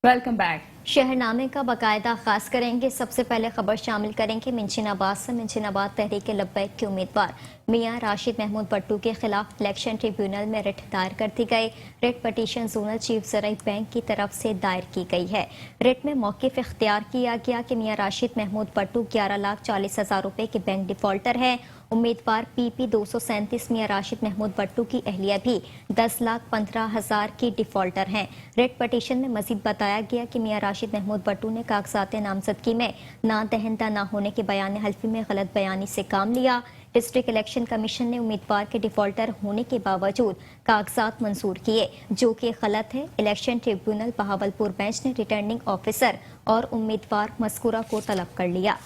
Welcome back. शहरनामे का बाकायदा आगाज करेंगे। सबसे पहले खबर शामिल करेंगे मिंचिनाबाद से। मिंचिनाबाद तहरीक लब्बैक के उम्मीदवार मियां राशिद महमूद भट्टू के खिलाफ इलेक्शन ट्रिब्यूनल में रिट दायर कर दी गई। Writ petition zonal chief Zarai bank की तरफ से दायर की गई है। रिट में मौक़िफ़ इख्तियार किया गया कि मियां राशिद महमूद भट्टू 11,40,000 रुपए के बैंक डिफॉल्टर हैं। उम्मीदवार PP 237 मियां राशिद महमूद भट्टू की अहलिया भी 10,15,000 की डिफॉल्टर हैं। रिट पटिशन में मजीद बताया गया कि मियां राशिद महमूद भट्टू ने कागजात नामजदगी में ना दहनदा ना होने के बयान हल्फी में गलत बयानी से काम लिया। डिस्ट्रिक्ट इलेक्शन कमीशन ने उम्मीदवार के डिफॉल्टर होने के बावजूद कागजात मंजूर किए, जो कि गलत है। इलेक्शन ट्रिब्यूनल बहावलपुर बेंच ने रिटर्निंग ऑफिसर और उम्मीदवार मस्कूरा को तलब कर लिया।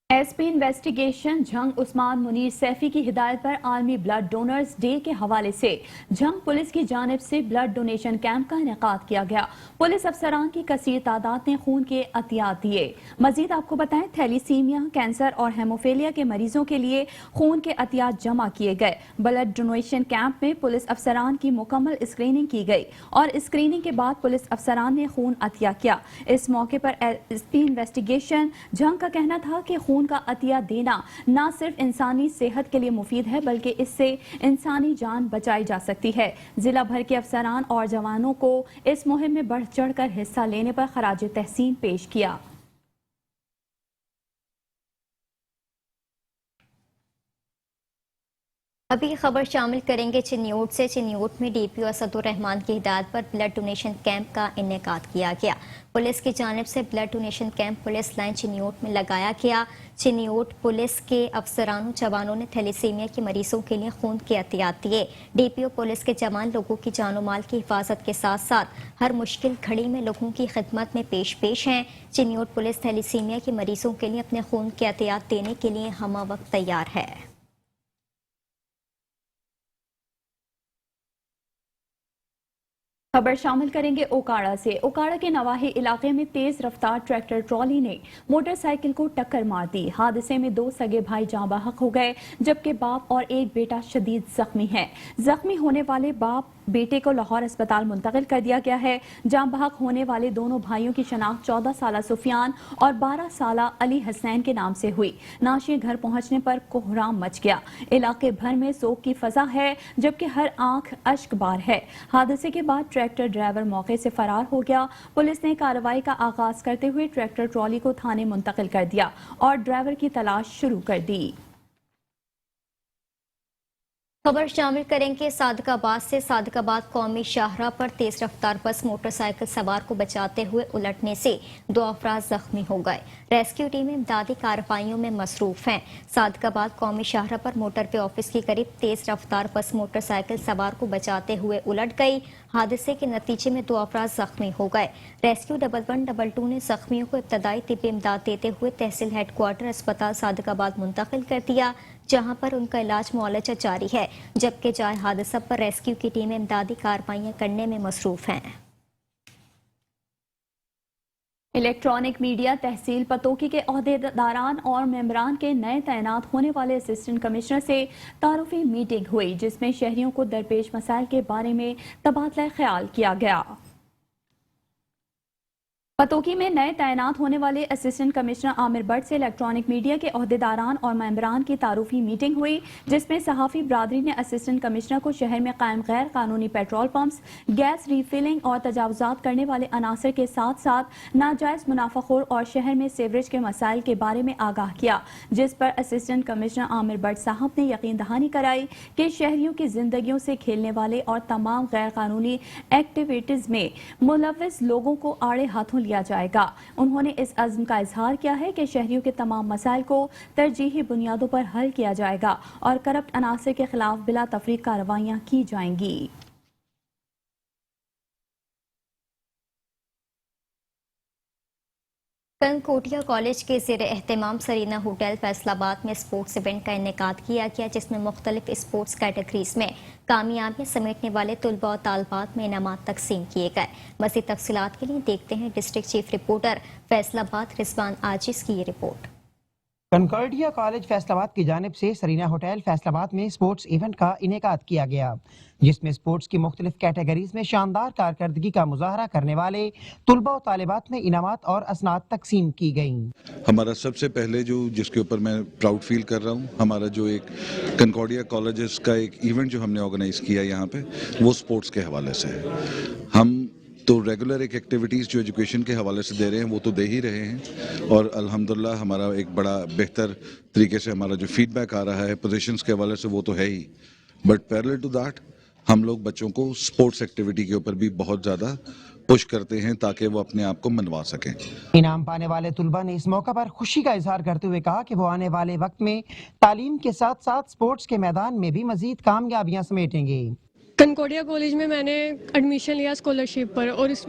SP इन्वेस्टिगेशन झंग उस्मान मुनीर सैफी की हिदायत पर आर्मी ब्लड डोनर्स डे के हवाले से झंग पुलिस की जानिब से ब्लड डोनेशन कैंप का इनेकाद किया गया। पुलिस अफसरान की कसीर तादाद ने खून के अतियात दिए। मजीद आपको बताएं, थैलीसीमिया, कैंसर और हेमोफेलिया के मरीजों के लिए खून के अतियात जमा किए गए। ब्लड डोनेशन कैंप में पुलिस अफसरान की मुकम्मल स्क्रीनिंग की गई और स्क्रीनिंग के बाद पुलिस अफसरान ने खून अतिया किया। इस मौके पर SP इन्वेस्टिगेशन झंग का कहना था कि खून का अतिया देना न सिर्फ इंसानी सेहत के लिए मुफीद है, बल्कि इससे इंसानी जान बचाई जा सकती है। जिला भर के अफसरान और जवानों को इस मुहिम में बढ़ चढ़कर हिस्सा लेने पर खराज तहसीन पेश किया। अभी खबर शामिल करेंगे चिन्योट से। चिन्योट में DPO असदुर रहमान की हिदायत पर ब्लड डोनेशन कैंप का इनेकाद किया गया। पुलिस की जानिब से blood donation camp police line Chiniot में लगाया गया। चिन्योट पुलिस के अफसरानों जवानों ने थैलीसीमिया के मरीजों के लिए खून के एहतियात दिए। DPO पुलिस के जवान लोगों की जानो माल की हिफाजत के साथ साथ हर मुश्किल घड़ी में लोगों की खिदमत में पेश हैं। चिन्योट पुलिस थैलीसीमिया के मरीजों के लिए अपने खून के एहतियात देने के लिए हमा वक्त तैयार है। खबर शामिल करेंगे ओकाड़ा से। ओकाड़ा के नवाही इलाके में तेज रफ्तार ट्रैक्टर ट्रॉली ने मोटरसाइकिल को टक्कर मार दी। हादसे में 2 सगे भाई जाँ बहक हो गए, जबकि बाप और एक बेटा शदीद जख्मी है। जख्मी होने वाले बाप बेटे को लाहौर अस्पताल मुंतकिल कर दिया गया है। जाँ बहक होने वाले दोनों भाइयों की शनाख्त 14 साला सुफियान और 12 साला अली हसनैन के नाम से हुई। नाशी घर पहुंचने पर कोहराम मच गया। इलाके भर में सोग की फजा है, जबकि हर आंख अश्क बार है। हादसे के बाद ट्रैक्टर ड्राइवर मौके से फरार हो गया। पुलिस ने कार्रवाई का आगाज करते हुए ट्रैक्टर ट्रॉली को थाने मुंतकिल कर दिया और ड्राइवर की तलाश शुरू कर दी। खबर शामिल करेंगे सादकाबाद से। सादकाबाद कौमी शाहराह पर तेज रफ्तार बस मोटरसाइकिल सवार को बचाते हुए उलटने से 2 अफराद जख्मी हो गए। रेस्क्यू टीम इमदादी कार्रवाइयों में मसरूफ हैं। सादकाबाद कौमी शाहराह पर मोटरवे ऑफिस के करीब तेज रफ्तार बस मोटरसाइकिल सवार को बचाते हुए उलट गई। हादसे के नतीजे में 2 अफराद जख्मी हो गए। रेस्क्यू 1122 ने जख्मियों को इब्तदाई तिब्बी इमदाद देते हुए तहसील हेडक्वार्टर अस्पताल सादकाबाद मुंतकिल कर दिया, जहां पर उनका इलाज मुआलजा जारी है, जबकि जाए हादसा पर रेस्क्यू की टीमें इमदादी कार्रवाइयां करने में मसरूफ हैं। इलेक्ट्रॉनिक मीडिया तहसील पतोकी के ओहदेदारान और मेंबरान के नए तैनात होने वाले असिस्टेंट कमिश्नर से तारुफी मीटिंग हुई, जिसमें शहरियों को दरपेश मसाइल के बारे में तबादला ख्याल किया गया। पतोकी में नए तैनात होने वाले असिस्टेंट कमिश्नर आमिर भट्ट से इलेक्ट्रॉनिक मीडिया के ओहदेदारान और मेंबरान की तारुफी मीटिंग हुई, जिसमें सहाफ़ी बरादरी ने असिस्टेंट कमिश्नर को शहर में कायम गैर कानूनी पेट्रोल पंप्स, गैस रीफिलिंग और तजावुजात करने वाले अनासर के साथ साथ नाजायज मुनाफाखोर और शहर में सीवरेज के मसाइल के बारे में आगाह किया, जिस पर असिस्टेंट कमिश्नर आमिर भट्ट साहब ने यकीन दहानी कराई कि शहरियों की जिंदगियों से खेलने वाले और तमाम गैर कानूनी एक्टिविटीज में मुलव्विस लोगों को आड़े हाथों लिया जाएगा। उन्होंने इस अज़्म का इजहार किया है कि शहरियों के तमाम मसाइल को तरजीही बुनियादों पर हल किया जाएगा और करप्ट अनासर के खिलाफ बिला तफरीक कार्रवाइयां की जाएंगी। कंकोटिया कॉलेज के ज़ेर एहतमाम सरीना होटल फैसलाबाद में स्पोर्ट्स इवेंट का इनेकाद किया गया, जिसमें मुख्तलिफ स्पोर्ट्स कैटेगरीज में कामयाबियां समेटने वाले तुलबा और तालबात में इनामात तकसीम किए गए। मज़ीद तफसीलात के लिए देखते हैं district chief reporter Faisalabad Rizwan Aajiz की ये रिपोर्ट। کنکارڈیا کالج فیصل آباد کی جانب سے سرینا ہوٹل فیصل آباد میں سپورٹس ایونٹ کا انعقاد کیا گیا، جس میں سپورٹس کی مختلف کیٹیگریز میں شاندار کارکردگی کا مظاہرہ کرنے والے طلباء و طالبات میں انعامات اور اسناد تقسیم کی گئیں۔ ہمارا سب سے پہلے جس کے اوپر میں پراؤڈ فیل کر رہا ہوں، ہمارا جو ایک کنکارڈیا کالجز کا ایک ایونٹ جو ہم نے آرگنائز کیا یہاں پہ، وہ سپورٹس کے حوالے سے ہے۔ ہم تو ریگولر ایک ایکٹیویٹیز جو ایجوکیشن کے حوالے سے دے رہے ہیں وہ تو دے ہی رہے ہیں، اور الحمدللہ ہمارا ایک بڑا بہتر طریقے سے ہمارا جو فیڈ بیک آ رہا ہے پوزیشنز کے حوالے سے وہ تو ہے ہی، بٹ پیرلل ٹو دیٹ ہم لوگ بچوں کو سپورٹس ایکٹیویٹی کے اوپر بھی بہت زیادہ پش کرتے ہیں تاکہ وہ اپنے آپ کو منوا سکیں۔ انعام پانے والے طلباء نے اس موقع پر خوشی کا اظہار کرتے ہوئے کہا کہ وہ آنے والے وقت میں تعلیم کے ساتھ ساتھ سپورٹس کے میدان میں بھی مزید کامیابیاں سمیٹیں گے۔ کنکارڈیا کالج میں میں نے ایڈمیشن لیا اسکالرشپ پر، اور اس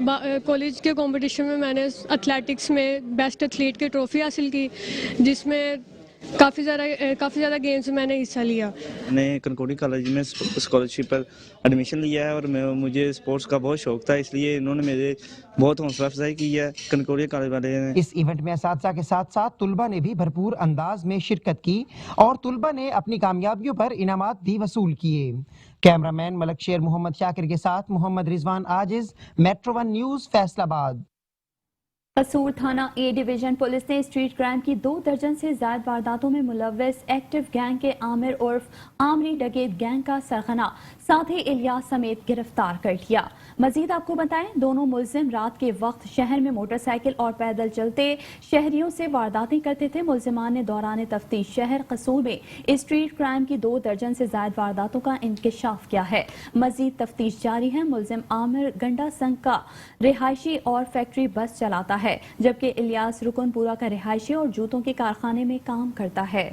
کالج کے کمپٹیشن میں میں نے ایتھلیٹکس میں بیسٹ ایتھلیٹ کی ٹرافی حاصل کی، جس میں کافی زیادہ گیمز میں نے حصہ لیا۔ میں نے کنکارڈیا کالج میں اسکالرشپ پر ایڈمیشن لیا ہے، اور مجھے اسپورٹس کا بہت شوق تھا، اس لیے انہوں نے میرے بہت حوصلہ افزائی کی ہے کنکارڈیا کالج والے نے۔ اس ایونٹ میں اساتذہ کے ساتھ ساتھ طلباء نے بھی بھرپور انداز میں شرکت کی اور طلباء نے اپنی کامیابیوں پر انعامات بھی وصول کیے۔ کیمرہ مین ملک شیر محمد شاکر کے ساتھ محمد رضوان عاجز، میٹرو ون نیوز، فیصل آباد۔ قصور تھانہ اے ڈویژن پولیس نے اسٹریٹ کرائم کی 2 درجن سے زائد وارداتوں میں ملوث ایکٹیو گینگ کے عامر عرف عامری ڈکیت گینگ کا سرغنہ ساتھی الیاس سمیت گرفتار کر لیا۔ مزید آپ کو بتائیں، دونوں ملزم رات کے وقت شہر میں موٹر سائیکل اور پیدل چلتے شہریوں سے وارداتیں کرتے تھے۔ ملزمان نے دوران تفتیش شہر قصور میں اسٹریٹ کرائم کی 2 درجن سے زائد وارداتوں کا انکشاف کیا ہے۔ مزید تفتیش جاری ہے۔ ملزم عامر گنڈا سنگ کا رہائشی اور فیکٹری بس چلاتا ہے، جبکہ الیاس رکن پورا کا رہائشی اور جوتوں کے کارخانے میں کام کرتا ہے۔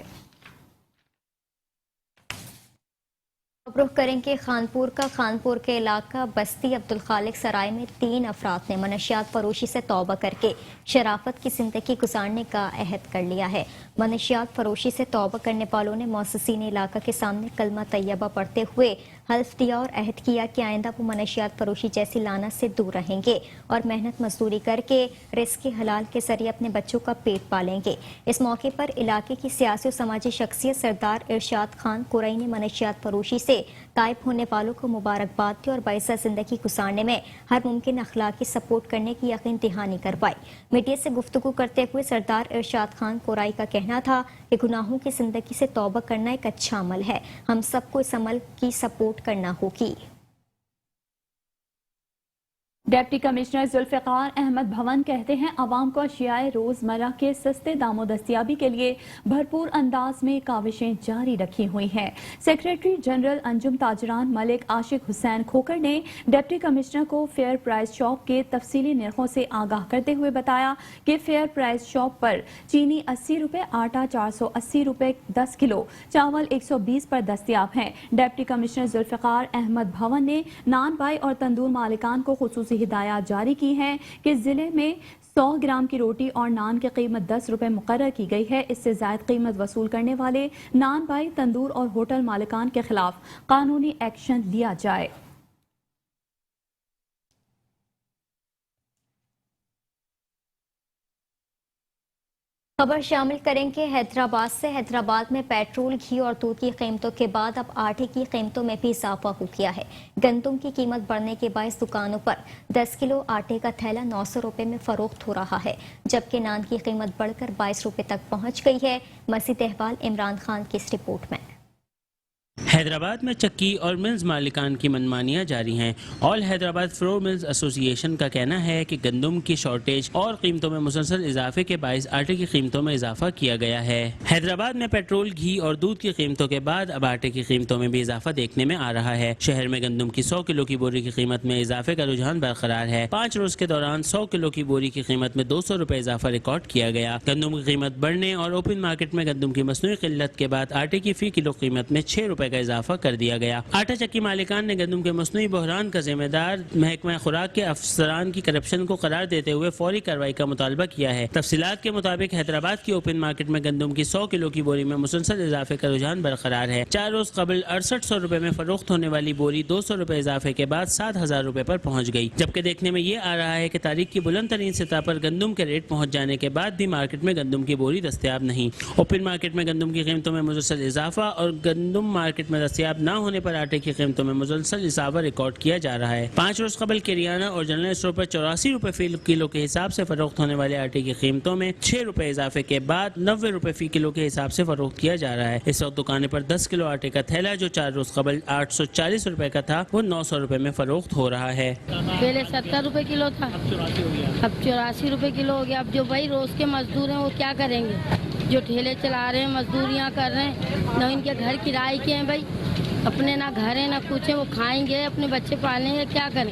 رخ کریں کہ خانپور کے علاقہ بستی عبدالخالق سرائے میں 3 افراد نے منشیات فروشی سے توبہ کر کے شرافت کی زندگی گزارنے کا عہد کر لیا ہے۔ منشیات فروشی سے توبہ کرنے والوں نے مؤسسین علاقہ کے سامنے کلمہ طیبہ پڑھتے ہوئے حلف دیا اور عہد کیا کہ آئندہ وہ منشیات فروشی جیسی لعنت سے دور رہیں گے اور محنت مزدوری کر کے رزق حلال کے ذریعے اپنے بچوں کا پیٹ پالیں گے۔ اس موقع پر علاقے کی سیاسی و سماجی شخصیت سردار ارشاد خان قرئی نے منشیات فروشی سے تائب ہونے والوں کو مبارکباد دی اور باعث زندگی گزارنے میں ہر ممکن اخلاقی سپورٹ کرنے کی یقین دہانی کروائی۔ میڈیا سے گفتگو کرتے ہوئے سردار ارشاد خان قرئی کا کہنا تھا کہ گناہوں کی زندگی سے توبہ کرنا ایک اچھا عمل ہے، ہم سب کو اس عمل کی سپورٹ کرنا ہوگی۔ ڈپٹی کمشنر ذوالفقار احمد بھون کہتے ہیں عوام کو اشیاء روزمرہ کے سستے داموں دستیابی کے لیے بھرپور انداز میں کاوشیں جاری رکھی ہوئی ہیں۔ سیکریٹری جنرل انجم تاجران ملک عاشق حسین کھوکر نے ڈپٹی کمشنر کو فیئر پرائز شاپ کے تفصیلی نرخوں سے آگاہ کرتے ہوئے بتایا کہ فیئر پرائز شاپ پر چینی 80 روپے، آٹا 480 روپے 10 کلو، چاول 120 پر دستیاب ہیں۔ ڈپٹی کمشنر ذوالفقار احمد بھون نے نان بائی اور تندور مالکان کو خصوصی ہدایات جاری کی ہیں کہ ضلع میں 100 گرام کی روٹی اور نان کی قیمت 10 روپے مقرر کی گئی ہے۔ اس سے زائد قیمت وصول کرنے والے نان بائی، تندور اور ہوٹل مالکان کے خلاف قانونی ایکشن لیا جائے۔ خبر شامل کریں کہ حیدرآباد سے حیدرآباد میں پیٹرول، گھی اور دودھ کی قیمتوں کے بعد اب آٹے کی قیمتوں میں بھی اضافہ ہو گیا ہے۔ گندم کی قیمت بڑھنے کے باعث دکانوں پر 10 کلو آٹے کا تھیلا 900 روپے میں فروخت ہو رہا ہے، جبکہ نان کی قیمت بڑھ کر 22 روپے تک پہنچ گئی ہے۔ مزید احوال عمران خان کی اس رپورٹ میں۔ حیدرآباد میں چکی اور ملز مالکان کی منمانیاں جاری ہیں۔ آل حیدرآباد فلور ملز ایسوسی ایشن کا کہنا ہے کہ گندم کی شارٹیج اور قیمتوں میں مسلسل اضافے کے باعث آٹے کی قیمتوں میں اضافہ کیا گیا ہے۔ حیدرآباد میں پیٹرول، گھی اور دودھ کی قیمتوں کے بعد اب آٹے کی قیمتوں میں بھی اضافہ دیکھنے میں آ رہا ہے۔ شہر میں گندم کی 100 کلو کی بوری کی قیمت میں اضافے کا رجحان برقرار ہے۔ 5 روز کے دوران 100 کلو کی بوری کی قیمت میں 200 روپے اضافہ ریکارڈ کیا گیا۔ گندم کی قیمت بڑھنے اور اوپن مارکیٹ میں گندم کی مصنوعی قلت کے بعد آٹے کی فی کلو قیمت میں 6 روپے روپے کا اضافہ کر دیا گیا۔ آٹا چکی مالکان نے گندم کے مصنوعی بحران کا ذمہ دار محکمہ خوراک کے افسران کی کرپشن کو قرار دیتے ہوئے فوری کارروائی کا مطالبہ کیا ہے۔ تفصیلات کے مطابق حیدرآباد کی اوپن مارکیٹ میں گندم کی 100 کلو کی بوری میں مسلسل اضافے کا رجحان برقرار ہے۔ 4 روز قبل 6800 روپے میں فروخت ہونے والی بوری 200 روپے اضافے کے بعد 7000 روپے پر پہنچ گئی، جبکہ دیکھنے میں یہ آ رہا ہے کہ تاریخ کی بلند ترین سطح پر گندم کے ریٹ پہنچ جانے کے بعد بھی مارکیٹ میں گندم کی بوری دستیاب نہیں۔ اوپن مارکیٹ میں گندم کی قیمتوں میں مسلسل اضافہ اور گندم مارکیٹ میں دستیاب نہ ہونے پر آٹے کی قیمتوں میں مسلسل اضافہ ریکارڈ کیا جا رہا ہے۔ 5 روز قبل کریانہ اور جنرل اسٹور پر 84 روپے فی کلو کے حساب سے فروخت ہونے والے آٹے کی قیمتوں میں 6 روپے اضافے کے بعد 90 روپے فی کلو کے حساب سے فروخت کیا جا رہا ہے۔ اس وقت دکانیں پر 10 کلو آٹے کا تھیلا جو 4 روز قبل 840 روپے کا تھا وہ 900 روپے میں فروخت ہو رہا ہے۔ پہلے 70 روپے کلو تھا، اب 84 روپے کلو ہو گیا۔ اب جو بھائی روز کے مزدور ہیں وہ کیا کریں گے؟ جو ٹھیلے چلا رہے ہیں، مزدوریاں کر رہے ہیں، نہ ان کے گھر کرائے کے ہیں بھائی، اپنے نہ گھر ہیں نہ کچھ ہے، وہ کھائیں گے اپنے بچے پالیں گے، کیا کریں؟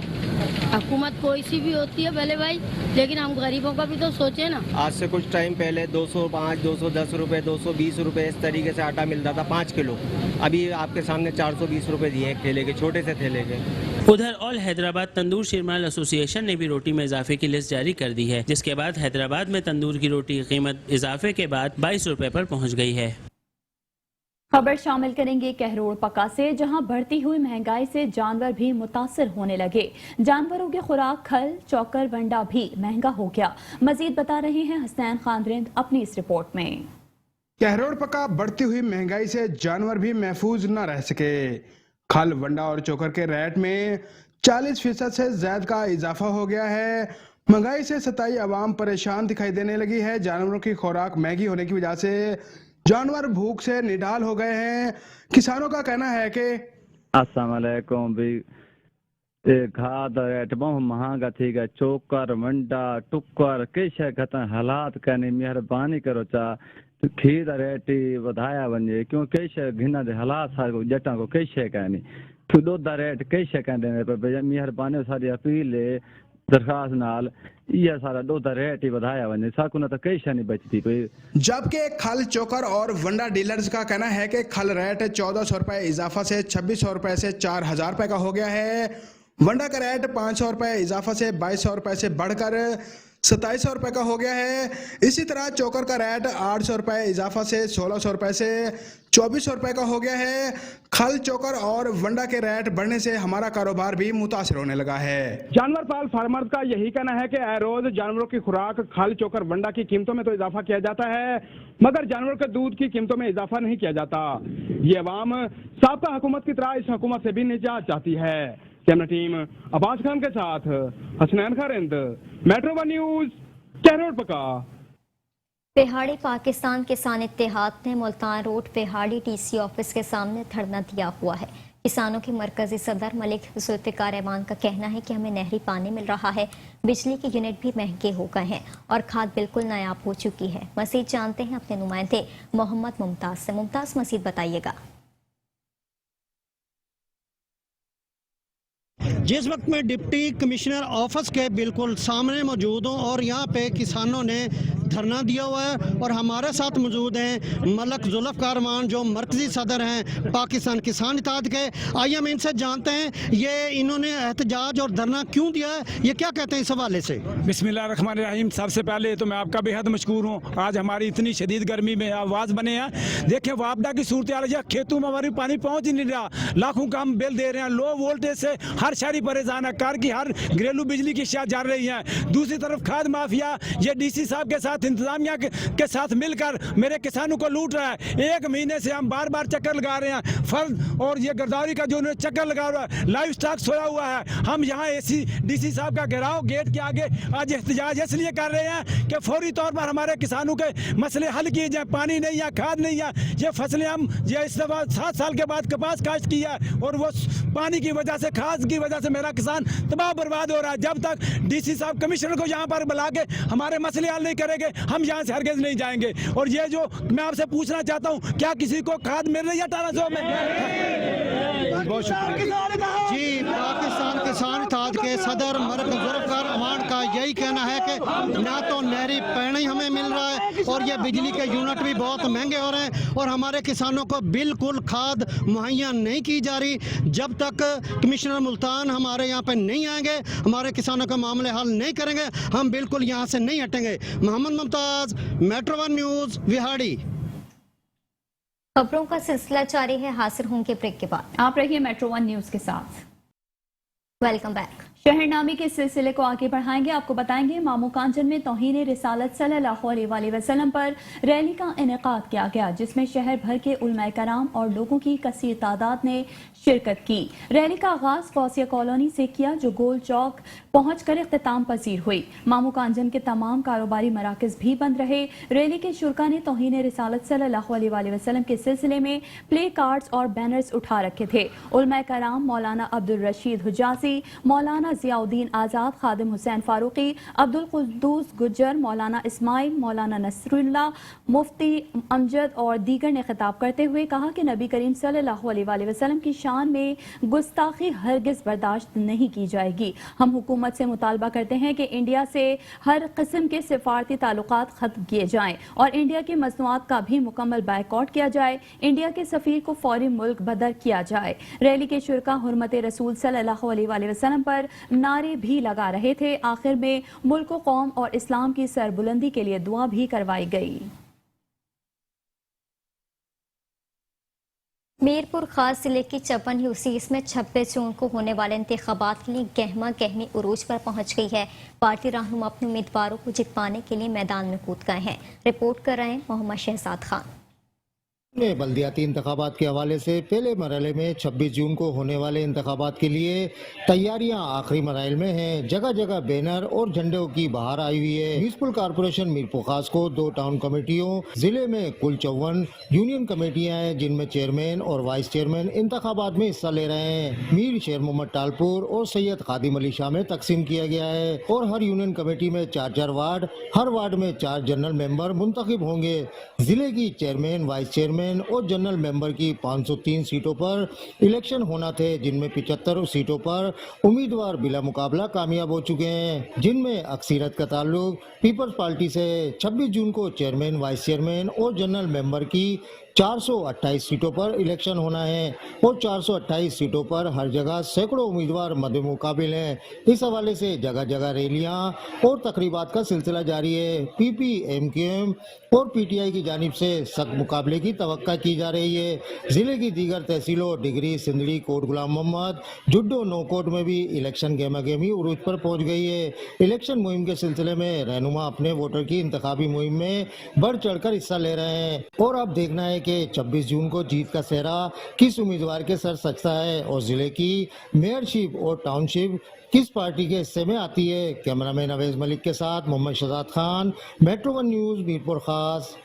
حکومت کوئی سی بھی ہوتی ہے بھلے بھائی، لیکن ہم غریبوں کا بھی تو سوچیں نا۔ آج سے کچھ ٹائم پہلے 205 210 روپے 220 روپے اس طریقے سے آٹا ملتا تھا 5 کلو، ابھی آپ کے سامنے 420 روپے دیے ایک ٹھیلے کے، چھوٹے سے ٹھیلے کے۔ ادھر آل حیدرآباد تندور شیرمال ایسوسی ایشن نے بھی روٹی میں اضافے کی لسٹ جاری کر دی ہے، جس کے بعد حیدرآباد میں تندور کی روٹی کی قیمت اضافے کے بعد 22 روپے پر پہنچ گئی ہے۔ خبر شامل کریں گے کہروڑ پکا سے، جہاں بڑھتی ہوئی مہنگائی سے جانور بھی متاثر ہونے لگے۔ جانوروں کی خوراک کھل چوکر ونڈا بھی مہنگا ہو گیا۔ مزید بتا رہے ہیں حسنین خاندرند اپنی اس رپورٹ میں۔ کہروڑ پکا بڑھتی ہوئی مہنگائی سے جانور بھی محفوظ نہ رہ سکے۔ کھل ونڈا اور چوکر کے ریٹ میں 40% سے زائد کا اضافہ ہو گیا ہے۔ مہنگائی سے ستائی عوام پریشان دکھائی دینے لگی ہے۔ جانوروں کی خوراک مہنگی ہونے کی وجہ سے جانور بھوک سے نڈال ہو گئے ہیں۔ کسانوں کا کہنا ہے کہ السلام علیکم بھی کھاد ریٹ بہت مہنگا تھی گیا، چوکر ونڈا ٹکر کئی شے گھتن حالات کہنی مہربانی کرو چا کھیر ریٹ ودھایا ونجے کیوں کئی شے گھنا دے حالات سارے جٹاں کو کئی شے کہنی دودھ ریٹ کئی شے کہندے پر مہربانی ساری اپیل ہے درخواست نال یہ سارا دودھ ریٹ ہی ودھایا ونجے ساکو نہ تو کئی شے نہیں بچتی کوئی۔ جبکہ کھل چوکر اور ونڈا ڈیلرز کا کہنا ہے کہ کھل ریٹ 1400 روپے اضافہ سے 2600 روپے سے 4000 روپے کا ہو گیا ہے۔ ونڈا کا ریٹ 500 روپے اضافہ سے 2200 روپے سے بڑھ کر 2700 روپے کا ہو گیا ہے۔ اسی طرح چوکر کا ریٹ 800 روپے اضافہ سے 1600 روپے سے 2400 روپے کا ہو گیا ہے۔ کھل چوکر اور ونڈا کے ریٹ بڑھنے سے ہمارا کاروبار بھی متاثر ہونے لگا ہے۔ جانور پال فارمرز کا یہی کہنا ہے کہ اے روز جانوروں کی خوراک کھل چوکر ونڈا کی قیمتوں میں تو اضافہ کیا جاتا ہے مگر جانوروں کے دودھ کی قیمتوں میں اضافہ نہیں کیا جاتا۔ یہ عوام سابقہ حکومت کی طرح اس حکومت سے بھی نجات چاہتی ہے۔ کیمرہ ٹیم عباس خان کے ساتھ Hasnain Kharand, metro one news, Kahror Pacca. Pahari Pakistan Kisan Ittehad نے Multan road Pahari TC office آفس کے سامنے دھرنا دیا ہوا ہے۔ کسانوں کے مرکزی صدر ملک ذوالفقار احمد کا کہنا ہے کہ ہمیں نہری پانی مل رہا ہے، بجلی کے یونٹ بھی مہنگے ہو گئے ہیں اور کھاد بالکل نایاب ہو چکی ہے۔ مزید جانتے ہیں اپنے نمائندے محمد ممتاز سے۔ ممتاز مزید بتائیے گا۔ جس وقت میں ڈپٹی کمشنر آفس کے بالکل سامنے موجود ہوں اور یہاں پہ کسانوں نے دھرنا دیا ہوا ہے اور ہمارے ساتھ موجود ہیں ملک ذوالفقار احمد جو مرکزی صدر ہیں پاکستان کسان اتحاد کے۔ آئیے ہم ان سے جانتے ہیں یہ انہوں نے احتجاج اور دھرنا کیوں دیا ہے، یہ کیا کہتے ہیں اس حوالے سے۔ بسم اللہ الرحمن الرحیم۔ سب سے پہلے تو میں آپ کا بے حد مشکور ہوں، آج ہماری اتنی شدید گرمی میں آواز بنے ہیں۔ دیکھیں وابڈا کی صورتحال ہے، کھیتوں میں ہماری پانی پہنچ ہی نہیں رہا، لاکھوں کا ہم بل دے رہے ہیں، لو وولٹیج سے ہر شہری پریشان ہے، کار کی ہر گھریلو بجلی کی اشیاء جل رہی ہیں۔ دوسری طرف کھاد مافیا یہ ڈی سی صاحب کے ساتھ انتظامیہ کے ساتھ مل کر میرے کسانوں کو لوٹ رہا ہے۔ 1 مہینے سے ہم بار بار چکر لگا رہے ہیں، فرد اور یہ گرداوری کا جو انہوں نے چکر لگا رہا ہے، لائف سٹاک سویا ہوا ہے۔ ہم یہاں ڈی سی صاحب کا گھیراؤ گیٹ کے آگے آج احتجاج اس لیے کر رہے ہیں کہ فوری طور پر ہمارے کسانوں کے مسئلے حل کیے جائیں۔ پانی نہیں ہے، کھاد نہیں ہے، یہ فصلیں ہم یہ اس دفعہ 7 سال کے بعد کپاس کاشت کی ہے اور وہ پانی کی وجہ سے کھاد کی وجہ سے میرا کسان تباہ برباد ہو رہا ہے۔ جب تک ڈی سی صاحب کمشنر کو یہاں پر بلا کے ہمارے مسئلے حل نہیں کریں گے ہم یہاں سے ہرگز نہیں جائیں گے۔ اور یہ جو میں آپ سے پوچھنا چاہتا ہوں کیا کسی کو کھاد مل رہی ہے 1800 میں؟ بہت شکریہ جی۔ پاکستان کسان اتحاد کے صدر ملک ذوالفقار احمد کا یہی کہنا ہے کہ نہ تو نہری پین नहीं हमें मिल रहा है और ये बिजली के यूनिट भी बहुत महंगे हो रहे हैं और हमारे किसानों को बिल्कुल खाद मुहैया नहीं की जा रही। जब तक कमिश्नर मुल्तान हमारे यहाँ पे नहीं आएंगे, हमारे किसानों का मामले हल नहीं करेंगे, हम बिल्कुल यहाँ से नहीं हटेंगे। Mohammad Mumtaz, metro 1 news, Vihari. खबरों का सिलसिला जारी है, हाजिर होंगे ब्रेक के बाद। आप रहिए मेट्रो 1 न्यूज के साथ। Welcome back. शहरनामे के सिलसिले को आगे बढ़ाएंगे। आपको बताएंगे मामू कांचन में तौहीन रिसालत सल्लल्लाहु अलैहि वसल्लम पर रैली का इनेकाद किया गया, जिसमें शहर भर के उलमाए कराम और लोगों की कसीर तादाद ने शिरकत की। रैली का आगाज गौसिया कॉलोनी से किया, जो गोल चौक पहुंचकर इख्तिताम पजीर हुई। मामू कांचन के तमाम कारोबारी मराकज भी बंद रहे। रैली के शुरका ने तौहीन रिसालत सल्लल्लाहु अलैहि वसल्लम के सिलसिले में प्ले कार्ड्स और बैनर्स उठा रखे थे। उलमाए कराम मौलाना अब्दुल रशीद हुजासी, मौलाना जियाउद्दीन आज़ाद, खादिम हुसैन फारूकी, अब्दुल कुद्दूस गुज्जर, मौलाना इस्माइल, मौलाना नसरुल्लाह, मुफ्ती अमजद और दीगर ने खिताब करते हुए कहा कि नबी करीम सल्लल्लाहु अलैहि वसल्लम की शान में गुस्ताखी हरगिज बर्दाश्त नहीं की जाएगी। हम हुकूमत से मुतालबा करते हैं कि इंडिया से हर किस्म के सिफारती ताल्लुकात खत्म किए जाएं और इंडिया की मसनूआत का भी मुकम्मल बायकॉट किया जाए। इंडिया के सफीर को फौरी मुल्क बदर किया जाए। रैली के शुरका हुर्मत रसूल सल्लल्लाहु अलैहि वसल्लम पर नारे भी लगा रहे थे। आखिर में मुल्क, कौम और इस्लाम की सरबुलंदी के लिए दुआ भी करवाई गई। मीरपुर खास जिले की चपन यूसीस में 26 जून को होने वाले इंतखाबात के लिए गहमा गहमी उरूज पर पहुंच गई है। पार्टी रहनुमा अपने उम्मीदवारों को जितवाने के लिए मैदान में कूद गए हैं। रिपोर्ट कर रहे हैं मोहम्मद शहजाद खान। बल्दियाती इंतखाबात के हवाले से पहले मरहले में 26 जून को होने वाले इंतखाबात के लिए तैयारियां आखिरी मराइल में हैं। जगह जगह बैनर और झंडों की बहार आई हुई है। म्युनिसिपल कॉर्पोरेशन मीरपुर खास को 2 टाउन कमेटियों, जिले में कुल 54 यूनियन कमेटियां हैं, जिनमें चेयरमैन और वाइस चेयरमैन इंतखाबात में हिस्सा ले रहे हैं। मीर शेर मोहम्मद टालपुर और सैयद खादिम अली शाह में तकसीम किया गया है और हर यूनियन कमेटी में 4-4 वार्ड, हर वार्ड में 4 जनरल मेंबर मुंतखब होंगे। जिले की चेयरमैन, वाइस चेयरमैन और जनरल मेंबर की 503 सीटों पर इलेक्शन होना थे, जिनमें 75 सीटों पर उम्मीदवार बिला मुकाबला कामयाब हो चुके हैं, जिनमें अक्सरियत का ताल्लुक पीपल्स पार्टी से। 26 जून को चेयरमैन, वाइस चेयरमैन और जनरल मेंबर की 428 सीटों पर इलेक्शन होना है और 428 सीटों पर हर जगह सैकड़ों उम्मीदवार मद्दे मुकाबिल हैं। इस हवाले से जगह जगह रैलियां और तकरीबात का सिलसिला जारी है। पीपी, एमक्यूएम और पीटीआई की जानिब से सख्त मुकाबले की तवक्का की जा रही है। जिले की दीगर तहसीलों डिगरी, सिंदड़ी, कोट गुलाम मोहम्मद, जुड्डो, नौकोट में भी इलेक्शन गहमा गहमी उरूज पर पहुंच गई है। इलेक्शन मुहिम के सिलसिले में रहनुमा अपने वोटर की इंतखाबी मुहिम में बढ़ चढ़कर हिस्सा ले रहे हैं और अब देखना है कि 26 जून को जीत का सेहरा किस उम्मीदवार के सर सजता है और जिले की मेयरशिप और टाउनशिप किस पार्टी के हिस्से में आती है। कैमरामैन अवैज मलिक के साथ मोहम्मद शहजाद खान, मेट्रो 1 न्यूज़, मीरपुर खास।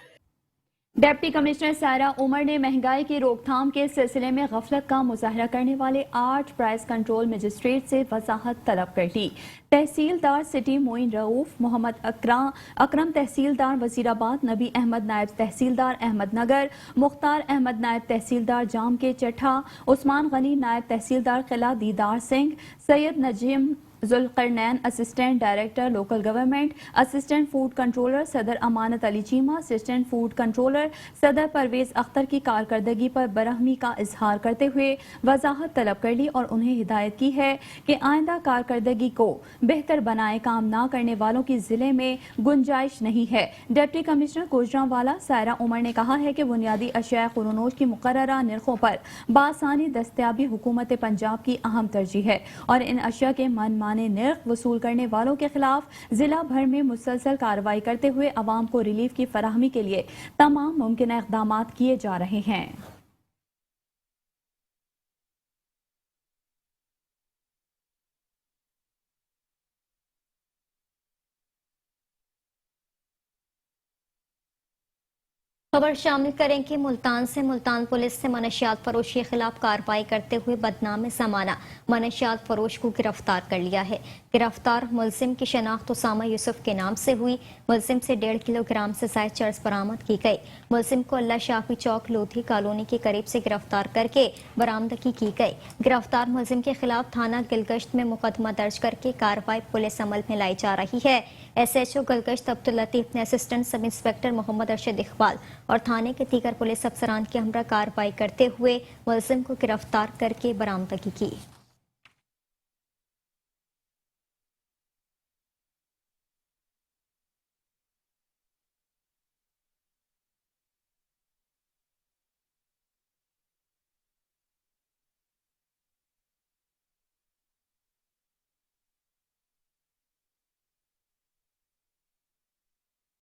डिप्टी कमिश्नर सायरा उमर ने महंगाई की रोकथाम के सिलसिले में गफलत का मुजाहरा करने वाले 8 प्राइस कंट्रोल मजिस्ट्रेट से वजाहत तलब कर दी। तहसीलदार सिटी मोइन रऊफ, मोहम्मद अकरम तहसीलदार वजीराबाद, नबी अहमद नायब तहसीलदार अहमदनगर, मुख्तार अहमद नायब तहसीलदार जाम के चट्ठा, उस्मान गनी नायब तहसीलदार Qila, Didar Singh, Syed Nazim Zulqarnain assistant director local government, assistant food controller Sadar Amanat Ali Cheema, assistant food controller Sadar Parvez Akhtar की कारकर्दगी पर बरहमी का इजहार करते हुए वजाहत तलब कर ली और उन्हें हिदायत की है कि आइंदा कारकर्दगी को बेहतर बनाए काम ना करने वालों की जिले में गुंजाइश नहीं है। डिप्टी कमिश्नर गुजरांवाला सायरा उमर ने कहा है कि बुनियादी अशिया खुरोनोज की मुकर्ररा निर्खों पर बासानी दस्तयाबी हुकूमत पंजाब की अहम तरजीह है और इन अशिया के मनमाने निर्ख वसूल करने वालों के खिलाफ जिला भर में मुसलसल कार्रवाई करते हुए अवाम को रिलीफ की फराहमी के लिए तमाम मुमकिन इक़दामात किए जा रहे हैं। खबर शामिल करेंगे मुल्तान से। मुल्तान पुलिस से मनशियात फरोश के खिलाफ कार्रवाई करते हुए बदनाम जमाना मनशियात फरोश को गिरफ्तार कर लिया है। गिरफ्तार मुलजिम की शनाख्त उसामा यूसुफ के नाम से हुई। मुलजिम से 1.5 किलोग्राम से ज़ायद चर्स बरामद की गई। मुलजिम को अल्लाह शाफी चौक लोधी कॉलोनी के करीब से गिरफ्तार करके बरामदगी की गई। गिरफ्तार मुलजिम के खिलाफ थाना गिलगश्त में मुकदमा दर्ज करके कार्रवाई पुलिस अमल में लाई जा रही है। SHO गलगश्त अब्दुल लतीफ ने assistant sub inspector Mohammad Arshad Iqbal और थाने के दीगर पुलिस अफसरान की हमरा कार्रवाई करते हुए मुलजिम को गिरफ्तार करके बरामदगी की।